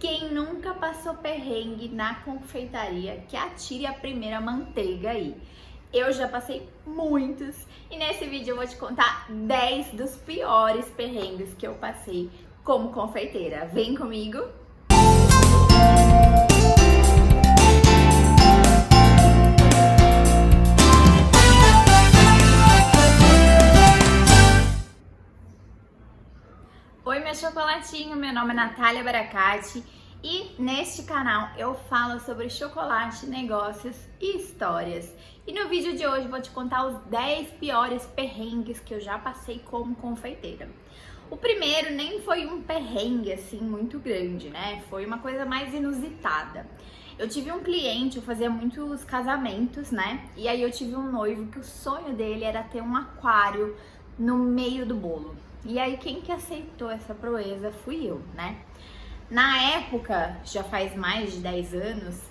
Quem nunca passou perrengue na confeitaria, que atire a primeira manteiga aí. Eu já passei muitos e nesse vídeo eu vou te contar 10 dos piores perrengues que eu passei como confeiteira. Vem comigo! Oi, meu chocolatinho, meu nome é Natália Baracate e neste canal eu falo sobre chocolate, negócios e histórias. E no vídeo de hoje eu vou te contar os 10 piores perrengues que eu já passei como confeiteira. O primeiro nem foi um perrengue assim muito grande, né? Foi uma coisa mais inusitada. Eu tive um cliente, eu fazia muitos casamentos, né? E aí eu tive um noivo que o sonho dele era ter um aquário no meio do bolo. E aí quem que aceitou essa proeza fui eu, né? Na época, já faz mais de 10 anos,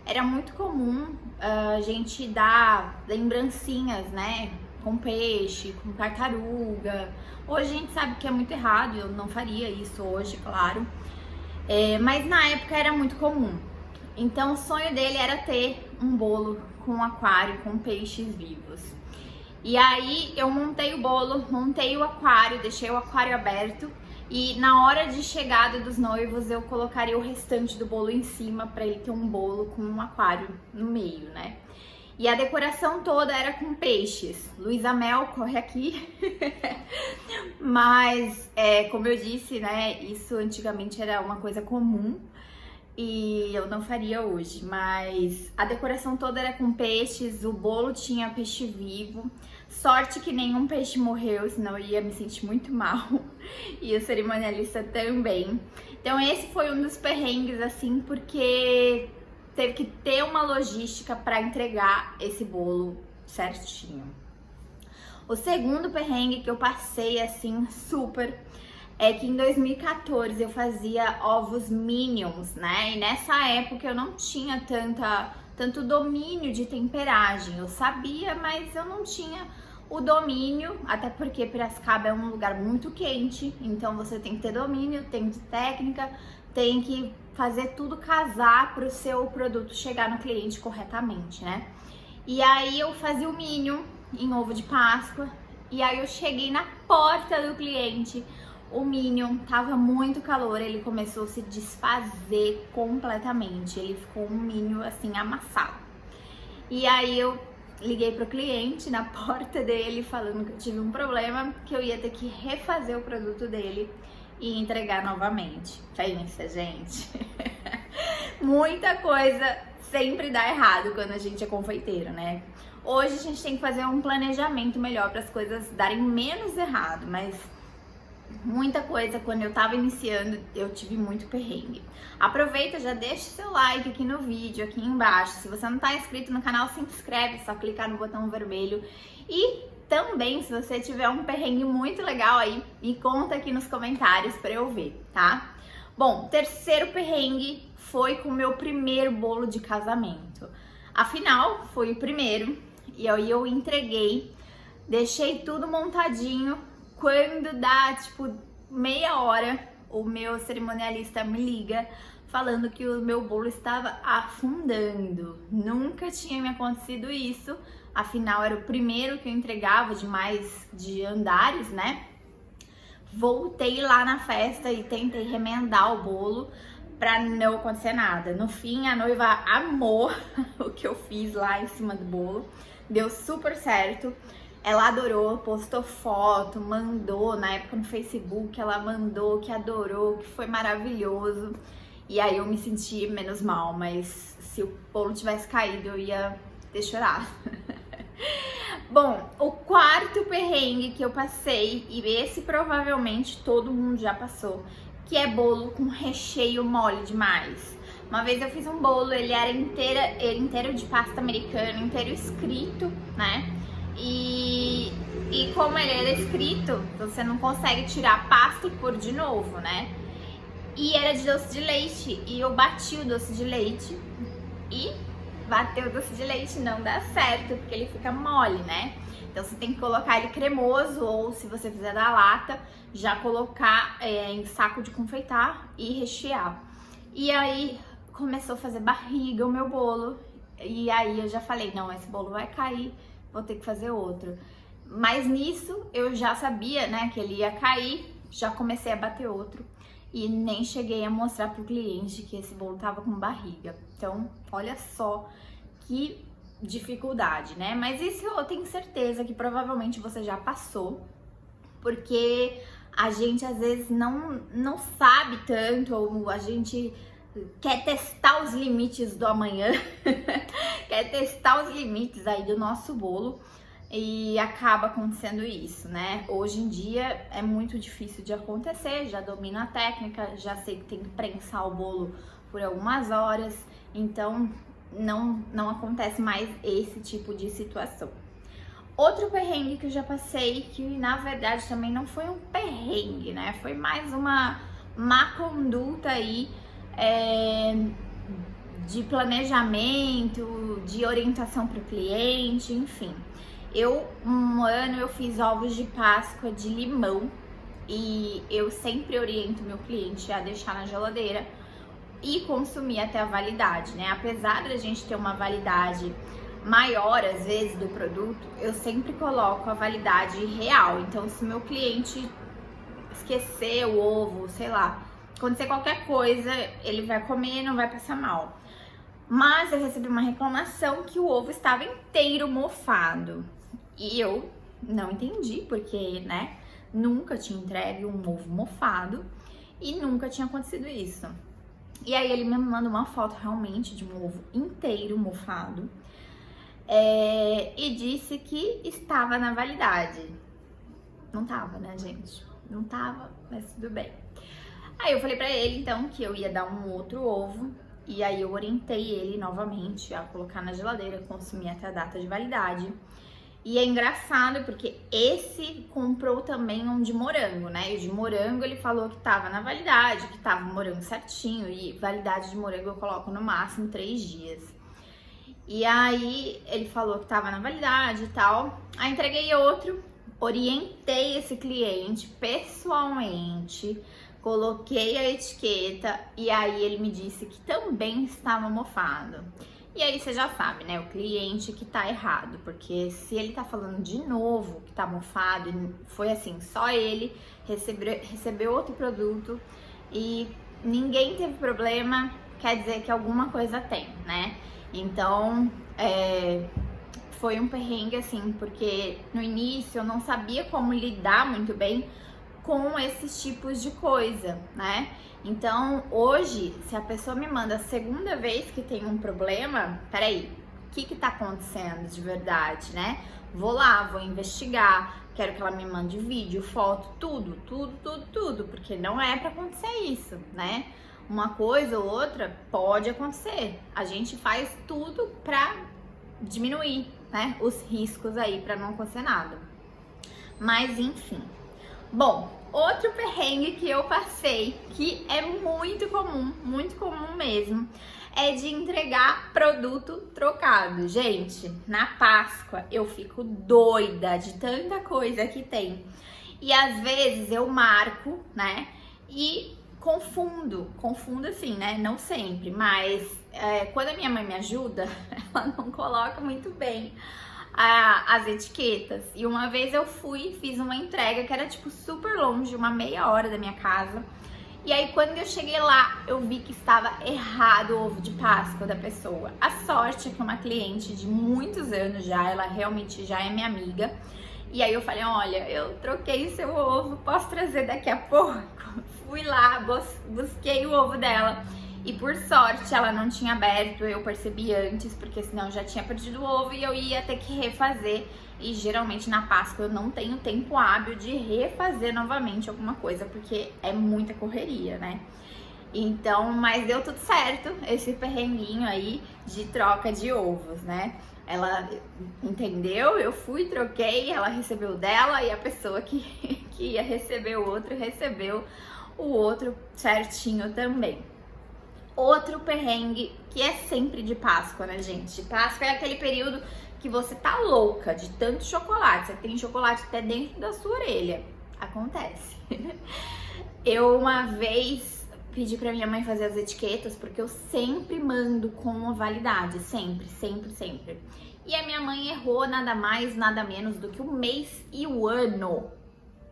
era muito comum a gente dar lembrancinhas, né? Com peixe, com tartaruga. Hoje a gente sabe que é muito errado, eu não faria isso hoje, claro. Mas na época era muito comum. Então o sonho dele era ter um bolo com um aquário, com peixes vivos. E aí eu montei o bolo, montei o aquário, deixei o aquário aberto e na hora de chegada dos noivos eu colocaria o restante do bolo em cima para ele ter um bolo com um aquário no meio, né? E a decoração toda era com peixes. Luísa Mel, corre aqui. Mas, como eu disse, né, isso antigamente era uma coisa comum. E eu não faria hoje, mas a decoração toda era com peixes, o bolo tinha peixe vivo. Sorte que nenhum peixe morreu, senão eu ia me sentir muito mal. E o cerimonialista também. Então esse foi um dos perrengues, assim, porque teve que ter uma logística para entregar esse bolo certinho. O segundo perrengue que eu passei, assim, super, é que em 2014 eu fazia ovos Minions, né? E nessa época eu não tinha tanto domínio de temperagem. Eu sabia, mas eu não tinha o domínio, até porque Piracicaba é um lugar muito quente, então você tem que ter domínio, tem que ter técnica, tem que fazer tudo casar para o seu produto chegar no cliente corretamente, né? E aí eu fazia o Minion em ovo de Páscoa, e aí eu cheguei na porta do cliente. O Minion tava muito calor, ele começou a se desfazer completamente. Ele ficou um Minion assim amassado. E aí eu liguei pro cliente na porta dele falando que eu tive um problema, que eu ia ter que refazer o produto dele e entregar novamente. Pensa, gente. Muita coisa sempre dá errado quando a gente é confeiteiro, né? Hoje a gente tem que fazer um planejamento melhor para as coisas darem menos errado, mas muita coisa, quando eu tava iniciando, eu tive muito perrengue. Aproveita, já deixa seu like aqui no vídeo, aqui embaixo. Se você não tá inscrito no canal, se inscreve, é só clicar no botão vermelho. E também, se você tiver um perrengue muito legal aí, me conta aqui nos comentários pra eu ver, tá? Bom, terceiro perrengue foi com o meu primeiro bolo de casamento. Afinal, foi o primeiro, e aí eu entreguei, deixei tudo montadinho. Quando dá, tipo, meia hora, o meu cerimonialista me liga falando que o meu bolo estava afundando. Nunca tinha me acontecido isso, afinal era o primeiro que eu entregava de andares, né? Voltei lá na festa e tentei remendar o bolo pra não acontecer nada. No fim, a noiva amou o que eu fiz lá em cima do bolo, deu super certo. Ela adorou, postou foto, mandou, na época no Facebook, ela mandou que adorou, que foi maravilhoso. E aí eu me senti menos mal, mas se o bolo tivesse caído, eu ia ter chorado. Bom, o quarto perrengue que eu passei, e esse provavelmente todo mundo já passou, que é bolo com recheio mole demais. Uma vez eu fiz um bolo, ele era inteiro de pasta americana, inteiro escrito, né? E como ele era escrito, você não consegue tirar a pasta e pôr de novo, né? E era de doce de leite, e eu bati o doce de leite e bater o doce de leite não dá certo, porque ele fica mole, né? Então você tem que colocar ele cremoso, ou se você fizer da lata, já colocar em saco de confeitar e rechear. E aí começou a fazer barriga o meu bolo. E aí eu já falei, não, esse bolo vai cair, vou ter que fazer outro. Mas nisso eu já sabia, né, que ele ia cair, já comecei a bater outro. E nem cheguei a mostrar pro cliente que esse bolo tava com barriga. Então, olha só que dificuldade, né? Mas isso eu tenho certeza que provavelmente você já passou, porque a gente às vezes não sabe tanto, ou a gente quer testar os limites do amanhã, quer testar os limites aí do nosso bolo e acaba acontecendo isso, né? Hoje em dia é muito difícil de acontecer, já domino a técnica, já sei que tem que prensar o bolo por algumas horas, então não acontece mais esse tipo de situação. Outro perrengue que eu já passei, que na verdade também não foi um perrengue, né? Foi mais uma má conduta aí, de planejamento, de orientação para o cliente, enfim. Um ano eu fiz ovos de Páscoa de limão e eu sempre oriento meu cliente a deixar na geladeira e consumir até a validade, né? Apesar da gente ter uma validade maior, às vezes, do produto, eu sempre coloco a validade real. Então, se meu cliente esquecer o ovo, sei lá, acontecer qualquer coisa, ele vai comer e não vai passar mal. Mas eu recebi uma reclamação que o ovo estava inteiro mofado. E eu não entendi, porque, né, nunca tinha entregue um ovo mofado e nunca tinha acontecido isso. E aí ele me manda uma foto realmente de um ovo inteiro mofado, e disse que estava na validade. Não tava, né, gente? Não tava, mas tudo bem. Aí eu falei pra ele, então, que eu ia dar um outro ovo. E aí eu orientei ele novamente a colocar na geladeira, consumir até a data de validade. E é engraçado porque esse comprou também um de morango, né? E o de morango ele falou que tava na validade, que tava o morango certinho. E validade de morango eu coloco no máximo 3 dias. E aí ele falou que tava na validade e tal. Aí entreguei outro, orientei esse cliente pessoalmente, coloquei a etiqueta e aí ele me disse que também estava mofado. E aí você já sabe, né, o cliente que tá errado, porque se ele tá falando de novo que tá mofado, foi assim, só ele recebeu outro produto e ninguém teve problema, quer dizer que alguma coisa tem, né? Então, foi um perrengue assim, porque no início eu não sabia como lidar muito bem com esses tipos de coisa, né? Então, hoje, se a pessoa me manda a segunda vez que tem um problema, peraí, o que tá acontecendo de verdade, né? Vou lá, vou investigar, quero que ela me mande vídeo, foto, tudo, porque não é pra acontecer isso, né? Uma coisa ou outra pode acontecer. A gente faz tudo pra diminuir, né, os riscos aí, pra não acontecer nada. Mas, enfim. Bom, outro perrengue que eu passei, que é muito comum mesmo, é de entregar produto trocado. Gente, na Páscoa eu fico doida de tanta coisa que tem. E às vezes eu marco, né, e confundo assim, né, não sempre, mas quando a minha mãe me ajuda, ela não coloca muito bem as etiquetas. E uma vez eu fiz uma entrega que era tipo super longe, uma meia hora da minha casa. E aí quando eu cheguei lá, eu vi que estava errado o ovo de Páscoa da pessoa. A sorte é que uma cliente de muitos anos já, ela realmente já é minha amiga. E aí eu falei, olha, eu troquei o seu ovo, posso trazer daqui a pouco? Fui lá, busquei o ovo dela. E por sorte ela não tinha aberto, eu percebi antes, porque senão eu já tinha perdido o ovo e eu ia ter que refazer. E geralmente na Páscoa eu não tenho tempo hábil de refazer novamente alguma coisa, porque é muita correria, né? Então, mas deu tudo certo, esse perrenguinho aí de troca de ovos, né? Ela entendeu, eu fui, troquei, ela recebeu dela e a pessoa que ia receber o outro recebeu o outro certinho também. Outro perrengue que é sempre de Páscoa, né, gente? Páscoa é aquele período que você tá louca de tanto chocolate. Você tem chocolate até dentro da sua orelha. Acontece. Eu uma vez pedi pra minha mãe fazer as etiquetas, porque eu sempre mando com a validade, sempre, sempre, sempre. E a minha mãe errou nada mais, nada menos do que o mês e o ano.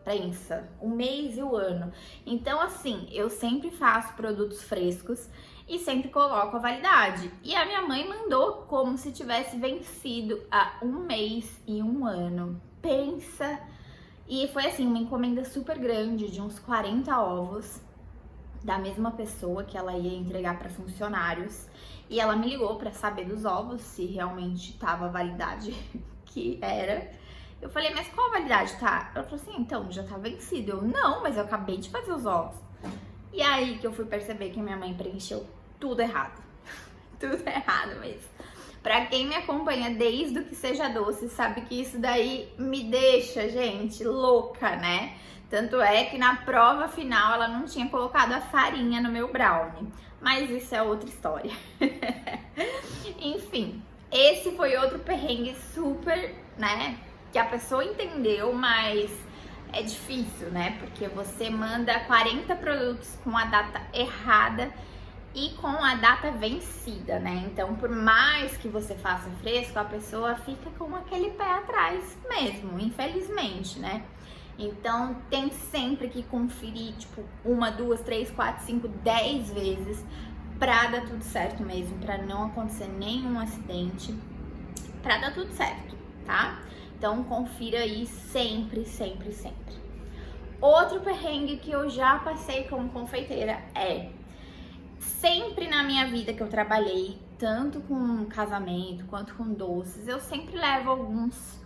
Pensa, o mês e o ano. Então, assim, eu sempre faço produtos frescos e sempre coloco a validade. E a minha mãe mandou como se tivesse vencido há um mês e um ano. Pensa. E foi assim, uma encomenda super grande, de uns 40 ovos, da mesma pessoa, que ela ia entregar para funcionários. E ela me ligou para saber dos ovos, se realmente tava a validade que era. Eu falei, mas qual a validade, tá? Ela falou assim, então, já tá vencido. Eu, não, mas eu acabei de fazer os ovos. E aí que eu fui perceber que minha mãe preencheu tudo errado. Tudo errado mesmo. Pra quem me acompanha desde o Que Seja Doce, sabe que isso daí me deixa, gente, louca, né? Tanto é que na prova final ela não tinha colocado a farinha no meu brownie. Mas isso é outra história. Enfim, esse foi outro perrengue super, né? Que a pessoa entendeu, mas é difícil, né? Porque você manda 40 produtos com a data errada e com a data vencida, né? Então, por mais que você faça fresco, a pessoa fica com aquele pé atrás mesmo, infelizmente, né? Então, tem sempre que conferir, tipo, 1, 2, 3, 4, 5, 10 vezes pra dar tudo certo mesmo, pra não acontecer nenhum acidente, pra dar tudo certo, tá? Então, confira aí sempre, sempre, sempre. Outro perrengue que eu já passei como confeiteira é... Sempre na minha vida que eu trabalhei, tanto com casamento quanto com doces, eu sempre levo alguns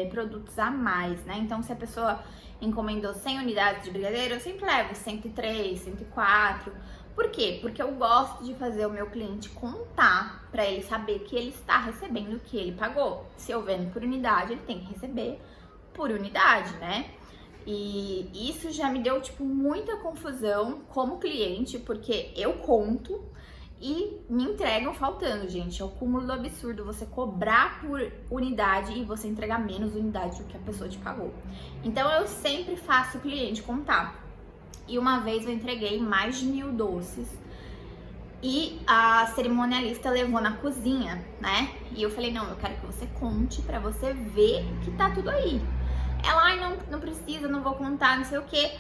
produtos a mais, né? Então, se a pessoa encomendou 100 unidades de brigadeiro, eu sempre levo 103, 104. Por quê? Porque eu gosto de fazer o meu cliente contar para ele saber que ele está recebendo o que ele pagou. Se eu vendo por unidade, ele tem que receber por unidade, né? E isso já me deu, tipo, muita confusão como cliente, porque eu conto e me entregam faltando, gente. É o cúmulo do absurdo você cobrar por unidade e você entregar menos unidade do que a pessoa te pagou. Então, eu sempre faço o cliente contar. E uma vez eu entreguei mais de 1000 doces e a cerimonialista levou na cozinha, né? E eu falei, não, eu quero que você conte pra você ver que tá tudo aí. Ela, ai, não precisa, não vou contar, não sei o quê.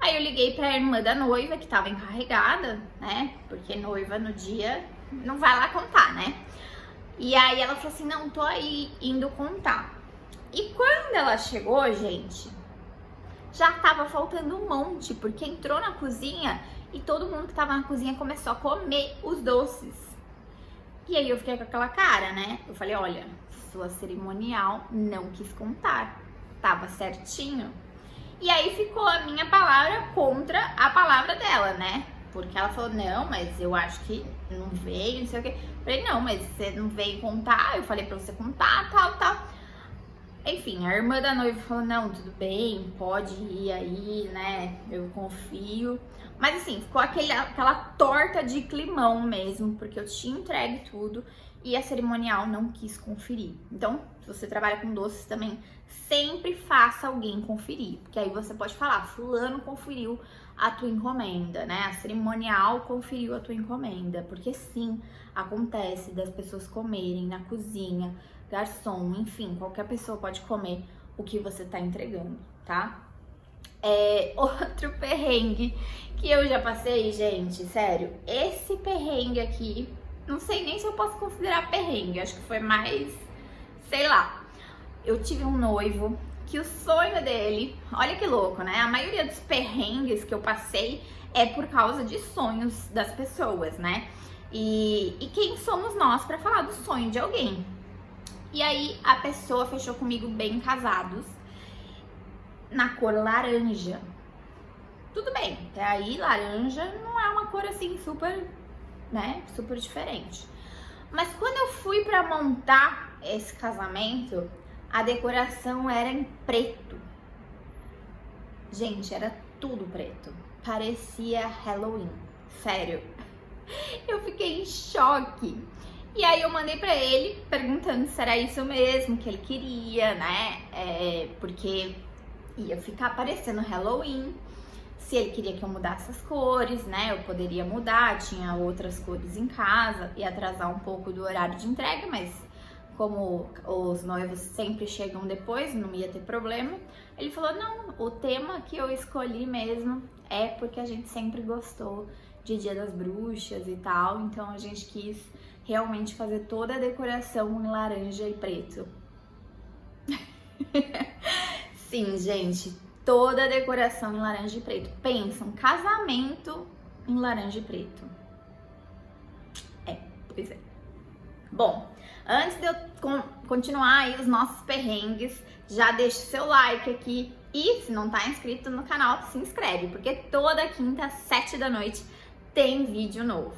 Aí eu liguei pra irmã da noiva, que tava encarregada, né? Porque noiva no dia não vai lá contar, né? E aí ela falou assim, não, tô aí indo contar. E quando ela chegou, gente, já tava faltando um monte, porque entrou na cozinha e todo mundo que tava na cozinha começou a comer os doces. E aí eu fiquei com aquela cara, né? Eu falei, olha, sua cerimonial não quis contar. Tava certinho. E aí ficou a minha palavra contra a palavra dela, né? Porque ela falou, não, mas eu acho que não veio, não sei o quê. Eu falei, não, mas você não veio contar, eu falei pra você contar, tal. Enfim, a irmã da noiva falou, não, tudo bem, pode ir aí, né? Eu confio. Mas assim, ficou aquela torta de climão mesmo, porque eu tinha entregue tudo e a cerimonial não quis conferir. Então, se você trabalha com doces também, sempre faça alguém conferir, porque aí você pode falar, fulano conferiu a tua encomenda, né? A cerimonial conferiu a tua encomenda, porque sim, acontece das pessoas comerem na cozinha, garçom, enfim, qualquer pessoa pode comer o que você tá entregando, tá? Outro perrengue que eu já passei, gente, sério, esse perrengue aqui, não sei nem se eu posso considerar perrengue, acho que foi mais, sei lá. Eu tive um noivo que o sonho dele, olha que louco, né? A maioria dos perrengues que eu passei é por causa de sonhos das pessoas, né? E quem somos nós para falar do sonho de alguém? E aí a pessoa fechou comigo bem casados, na cor laranja. Tudo bem, até aí laranja não é uma cor assim super, né? Super diferente. Mas quando eu fui para montar esse casamento, a decoração era em preto. Gente, era tudo preto. Parecia Halloween. Sério. Eu fiquei em choque. E aí eu mandei pra ele perguntando se era isso mesmo que ele queria, né? Porque ia ficar parecendo Halloween. Se ele queria que eu mudasse as cores, né, eu poderia mudar, tinha outras cores em casa, ia atrasar um pouco do horário de entrega, mas como os noivos sempre chegam depois, não ia ter problema. Ele falou, não, o tema que eu escolhi mesmo é porque a gente sempre gostou de Dia das Bruxas e tal, então a gente quis realmente fazer toda a decoração em laranja e preto. Sim, gente, toda a decoração em laranja e preto. Pensa, um casamento em laranja e preto. Pois é. Bom, antes de eu continuar aí os nossos perrengues, já deixa o seu like aqui e se não tá inscrito no canal, se inscreve, porque toda quinta às 7 da noite tem vídeo novo.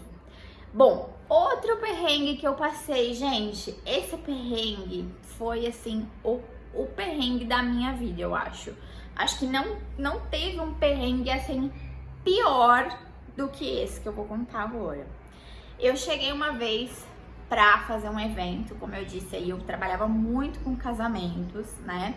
Bom, outro perrengue que eu passei, gente, esse perrengue foi assim, o perrengue da minha vida, eu acho. Acho que não teve um perrengue assim pior do que esse que eu vou contar agora. Eu cheguei uma vez pra fazer um evento, como eu disse aí, eu trabalhava muito com casamentos, né?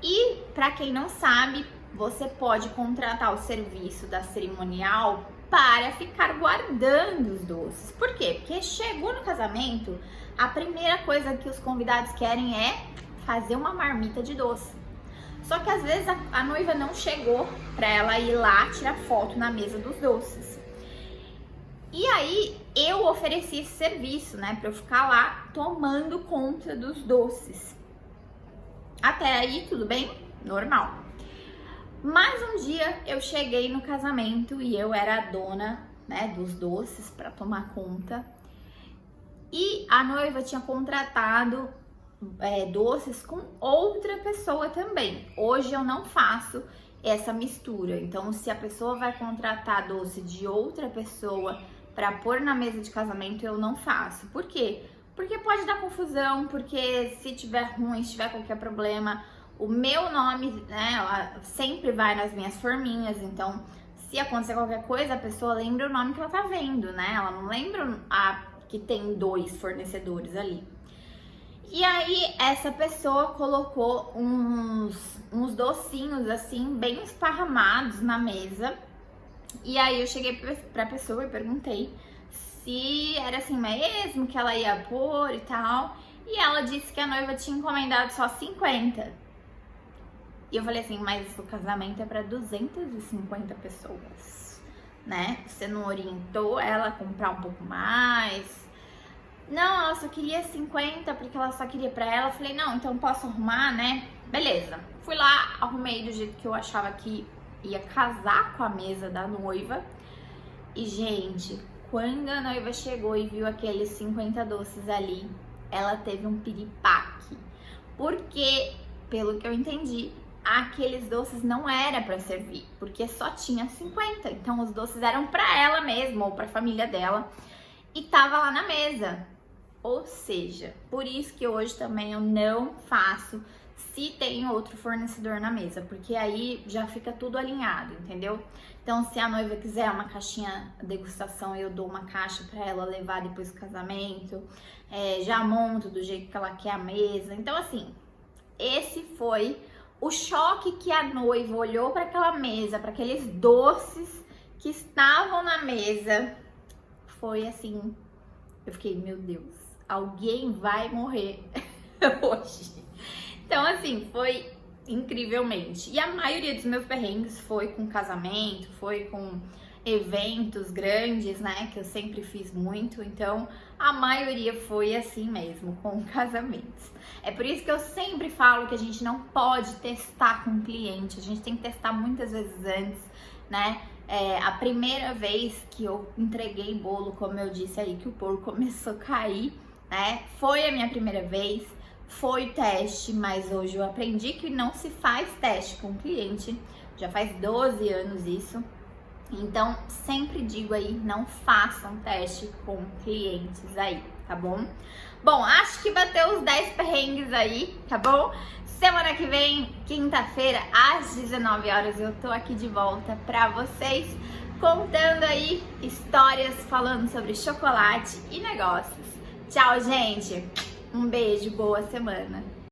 E pra quem não sabe, você pode contratar o serviço da cerimonial para ficar guardando os doces. Por quê? Porque chegou no casamento, a primeira coisa que os convidados querem é fazer uma marmita de doce. Só que às vezes a noiva não chegou para ela ir lá tirar foto na mesa dos doces. E aí eu ofereci esse serviço, né, para eu ficar lá tomando conta dos doces. Até aí tudo bem? Normal. Mas um dia eu cheguei no casamento e eu era a dona, né, dos doces para tomar conta. E a noiva tinha contratado doces com outra pessoa também. Hoje eu não faço essa mistura. Então, se a pessoa vai contratar doce de outra pessoa para pôr na mesa de casamento, eu não faço. Por quê? Porque pode dar confusão, porque se tiver ruim, se tiver qualquer problema, o meu nome, né, sempre vai nas minhas forminhas. Então, se acontecer qualquer coisa, a pessoa lembra o nome que ela tá vendo, né? Ela não lembra que tem 2 fornecedores ali. E aí, essa pessoa colocou uns docinhos, assim, bem esparramados na mesa. E aí, eu cheguei pra pessoa e perguntei se era assim mesmo, que ela ia pôr e tal. E ela disse que a noiva tinha encomendado só 50. E eu falei assim, mas o casamento é pra 250 pessoas, né? Você não orientou ela a comprar um pouco mais? Não, ela só queria 50, porque ela só queria pra ela. Eu falei, não, então posso arrumar, né? Beleza. Fui lá, arrumei do jeito que eu achava que ia casar com a mesa da noiva. E, gente, quando a noiva chegou e viu aqueles 50 doces ali, ela teve um piripaque. Porque, pelo que eu entendi, aqueles doces não era pra servir, porque só tinha 50. Então, os doces eram pra ela mesma ou pra família dela. E tava lá na mesa. Ou seja, por isso que hoje também eu não faço se tem outro fornecedor na mesa, porque aí já fica tudo alinhado, entendeu? Então, se a noiva quiser uma caixinha degustação, eu dou uma caixa para ela levar depois do casamento, já monto do jeito que ela quer a mesa. Então, assim, esse foi o choque que a noiva olhou para aquela mesa, para aqueles doces que estavam na mesa. Foi assim, eu fiquei, meu Deus, alguém vai morrer hoje. Então, assim, foi incrivelmente. E a maioria dos meus perrengues foi com casamento, foi com eventos grandes, né, que eu sempre fiz muito. Então, a maioria foi assim mesmo, com casamentos. É por isso que eu sempre falo que a gente não pode testar com o cliente, a gente tem que testar muitas vezes antes, né? A primeira vez que eu entreguei bolo, como eu disse aí, que o bolo começou a cair, né? Foi a minha primeira vez, foi teste, mas hoje eu aprendi que não se faz teste com o cliente, já faz 12 anos isso. Então, sempre digo aí, não façam teste com clientes aí, tá bom? Bom, acho que bateu os 10 perrengues aí, tá bom? Semana que vem, quinta-feira, às 19 horas, eu tô aqui de volta pra vocês, contando aí histórias, falando sobre chocolate e negócios. Tchau, gente! Um beijo, boa semana!